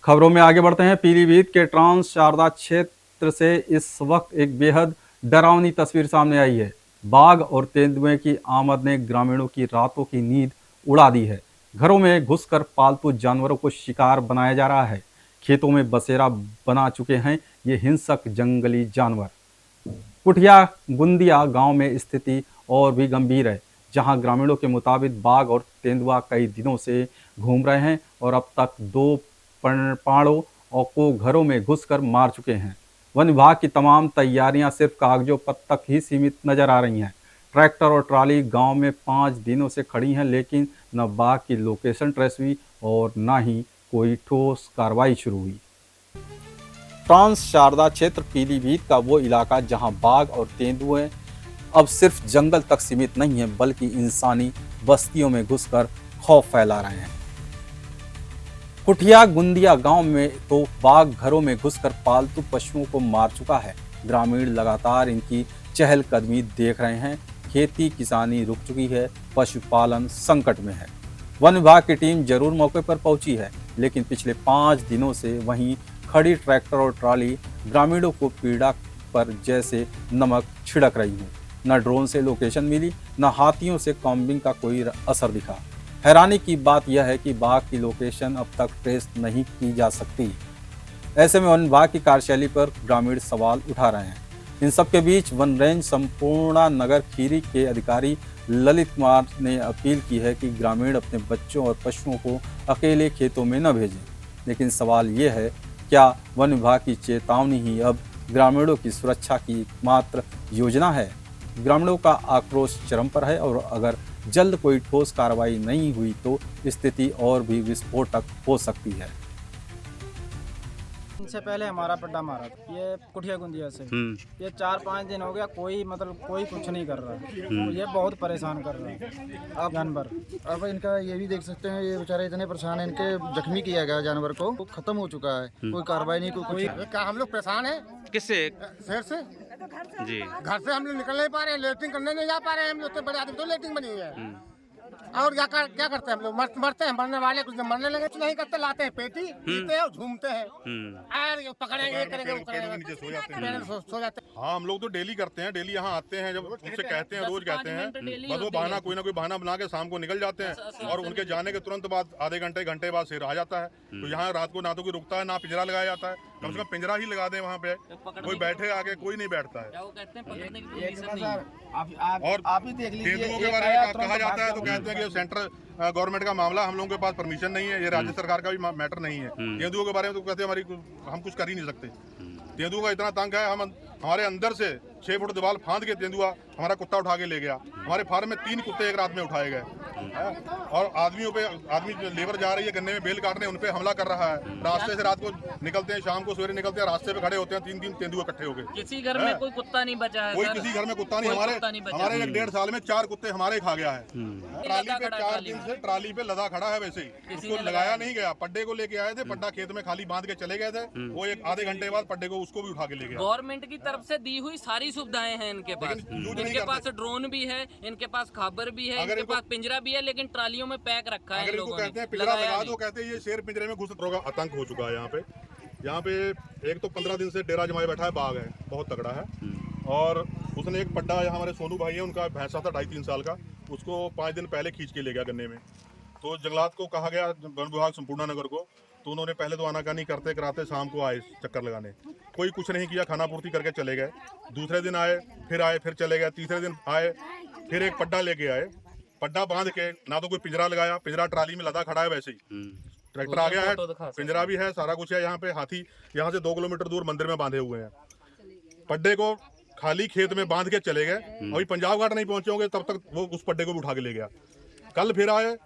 खबरों में आगे बढ़ते हैं। पीलीभीत के ट्रांस शारदा क्षेत्र से इस वक्त एक बेहद डरावनी तस्वीर सामने आई है। बाघ और तेंदुए की आमद ने ग्रामीणों की रातों की नींद उड़ा दी है। घरों में घुसकर पालतू जानवरों को शिकार बनाया जा रहा है। खेतों में बसेरा बना चुके हैं ये हिंसक जंगली जानवर। कुठिया गुंदिया गांव में स्थिति और भी गंभीर है, जहां ग्रामीणों के मुताबिक बाघ और तेंदुआ कई दिनों से घूम रहे हैं और अब तक दो पाड़ों और को घरों में घुसकर मार चुके हैं। वन विभाग की तमाम तैयारियां सिर्फ कागजों पर तक ही सीमित नजर आ रही हैं। ट्रैक्टर और ट्राली गांव में 5 दिनों से खड़ी हैं, लेकिन न बाघ की लोकेशन ट्रेस हुई और न ही कोई ठोस कार्रवाई शुरू हुई। ट्रांस शारदा क्षेत्र पीलीभीत का वो इलाका जहां बाघ और तेंदुए अब सिर्फ जंगल तक सीमित नहीं है, बल्कि इंसानी बस्तियों में घुसकर खौफ फैला रहे हैं। कुठिया गुंदिया गांव में तो बाघ घरों में घुसकर पालतू पशुओं को मार चुका है। ग्रामीण लगातार इनकी चहलकदमी देख रहे हैं। खेती किसानी रुक चुकी है, पशुपालन संकट में है। वन विभाग की टीम जरूर मौके पर पहुंची है, लेकिन पिछले 5 दिनों से वहीं खड़ी ट्रैक्टर और ट्राली ग्रामीणों को पीड़ा पर जैसे नमक छिड़क रही है। न ड्रोन से लोकेशन मिली, न हाथियों से कॉम्बिंग का कोई असर दिखा। हैरानी की बात यह है कि बाघ की लोकेशन अब तक ट्रेस नहीं की जा सकती। ऐसे में वन विभाग की कार्यशैली पर ग्रामीण सवाल उठा रहे हैं। इन सब के बीच वन रेंज संपूर्ण नगर खीरी के अधिकारी ललित कुमार ने अपील की है कि ग्रामीण अपने बच्चों और पशुओं को अकेले खेतों में न भेजें। लेकिन सवाल ये है, क्या वन विभाग की चेतावनी ही अब ग्रामीणों की सुरक्षा की एकमात्र योजना है? ग्रामीणों का आक्रोश चरम पर है और अगर जल्द कोई ठोस कार्रवाई नहीं हुई तो स्थिति और भी विस्फोटक हो सकती है। इनसे पहले हमारा पड्डा मारा था, ये कुठिया गुंदिया से। ये 4-5 दिन हो गया, कोई कुछ नहीं कर रहा। ये बहुत परेशान कर रहा है आप जानवर। अब इनका ये भी देख सकते हैं, ये बेचारे इतने परेशान हैं, इनके जख्मी किया गया जानवर को, वो खत्म हो चुका है। कोई कार्रवाई नहीं, कोई क्या हम लोग परेशान हैं। किससे? शहर से जी। घर से हम लोग निकल नहीं पा रहे हैं, लेटरिंग करने नहीं जा पा रहे हैं। हम लोग तो बड़े आदमी तो लेटरिंग बनी हुई है। और क्या करते हैं हम लोग? मरते हैं, मरने वाले कुछ मरने लगे, कुछ नहीं करते, लाते हैं पेटी, पीते हैं और झूमते हैं। पकड़ेंगे, ये करेंगे, वो करेंगे, सो जाते हैं। हाँ, हम लोग तो डेली करते हैं, डेली यहाँ आते हैं। जब उनसे कहते हैं, रोज कहते हैं, बस वो बहाना कोई ना कोई बहाना बना के शाम को निकल जाते हैं और उनके जाने के तुरंत बाद आधे घंटे बाद शेर आ जाता है। तो यहाँ रात को ना तो कोई रुकता है, ना पिंजरा लगाया जाता है। कम से कम पिंजरा ही लगा दें वहाँ पे, कोई बैठे आगे, कोई नहीं बैठता है। और आप ही देख लीजिए, तेंदुओं के बारे में कहा जाता है तो कहते हैं कि सेंट्रल गवर्नमेंट का मामला, हम लोगों के पास परमिशन नहीं है, ये राज्य सरकार का भी मैटर नहीं है। तेंदुओं के बारे में तो कहते हैं हम कुछ कर ही नहीं सकते। तेंदुआ का इतना तंग है, हमारे अंदर से 6 फुट दीवार फांद के तेंदुआ हमारा कुत्ता उठा के ले गया। हमारे फार्म में 3 कुत्ते एक रात में उठाए गए। और आदमी लेबर जा रही है गन्ने में बेल काटने, उन पे हमला कर रहा है। रास्ते से रात को निकलते हैं, शाम को सवेरे निकलते हैं, रास्ते पे खड़े होते हैं 3 तेंदुए इकट्ठे हो गए। किसी घर में कोई कुत्ता नहीं बचा है? कोई किसी घर में कुत्ता नहीं। हमारे 1.5 साल में 4 कुत्ते हमारे खा गया है। ट्राली पे 4 दिन से ट्राली पे लदा खड़ा है, वैसे ही उसको लगाया नहीं गया। पड्डे को लेके आए थे, पड्डा खेत में खाली बांध के चले गए थे। वो एक आधे घंटे बाद पड्डे को उसको भी उठा के ले गया। गवर्नमेंट की तरफ से दी हुई सारी सुविधाएं हैं इनके पास। इनके पास ड्रोन भी है, इनके पास खबर भी है, इनके पास पिंजरा भी है, लेकिन ट्रालियों में पैक रखा है। अगर इनको कहते हैं पिंजरा लगा दो, कहते हैं ये शेर पिंजरे में घुस रोगा आतंक हो चुका है यहाँ पे। एक तो 15 दिन से डेरा जमाए बैठा है, बाघ है, बहुत तगड़ा है। और उसने एक पड्डा, यहाँ हमारे सोनू भाई है, उनका भैंसा था 2.5-3 साल का, उसको 5 दिन पहले खींच के ले गया गन्ने में। तो जंगलात को कहा गया, वन विभाग संपूर्ण नगर को, तो उन्होंने पहले तो आनाकानी करते कराते शाम को आए चक्कर लगाने। कोई कुछ नहीं किया, खाना पूर्ति करके चले गए। दूसरे दिन आए, फिर चले गए। तीसरे दिन आए, फिर एक पड्डा लेके आए। पड्डा बांध के, ना तो कोई पिंजरा लगाया, पिंजरा ट्राली में लदा खड़ा है, वैसे ही ट्रैक्टर आ गया है, पिंजरा भी है, सारा कुछ है। यहाँ पे हाथी यहाँ से 2 किलोमीटर दूर मंदिर में बांधे हुए हैं। पड्डे को खाली खेत में बांध के चले गए। अभी पंजाब घाट नहीं पहुंचे होंगे तब तक वो उस पड्डे को भी उठा के ले गया। कल फिर आए,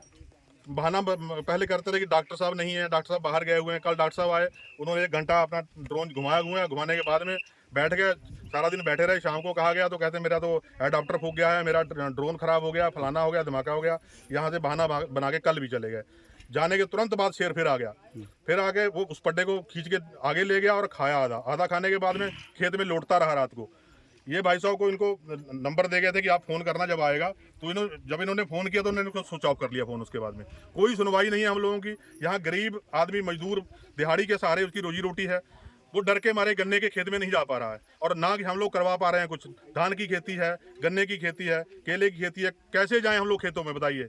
बहाना पहले करते थे कि डॉक्टर साहब नहीं है, डॉक्टर साहब बाहर गए हुए हैं। कल डॉक्टर साहब आए, उन्होंने 1 घंटा अपना ड्रोन घुमाने के बाद में बैठ गए, सारा दिन बैठे रहे। शाम को कहा गया तो कहते मेरा तो हेलीकॉप्टर फूक गया है, मेरा ड्रोन खराब हो गया, फलाना हो गया, धमाका हो गया। यहाँ से बहाना बना के कल भी चले गए। जाने के तुरंत बाद शेर फिर आ गया। फिर आगे वो उस पड्डे को खींच के आगे ले गया और खाया आधा खाने के बाद में खेत में लौटता रहा रात को। ये भाई साहब को इनको नंबर दे गए थे कि आप फोन करना जब आएगा, तो जब इन्होंने फोन किया तो उन्होंने इनको स्विच ऑफ कर लिया फोन। उसके बाद में कोई सुनवाई नहीं है हम लोगों की। यहाँ गरीब आदमी मजदूर दिहाड़ी के सहारे उसकी रोजी रोटी है, वो डर के मारे गन्ने के खेत में नहीं जा पा रहा है, और ना कि हम लोग करवा पा रहे हैं कुछ। धान की खेती है, गन्ने की खेती है, केले की खेती है, कैसे जाएं हम लोग खेतों में बताइए।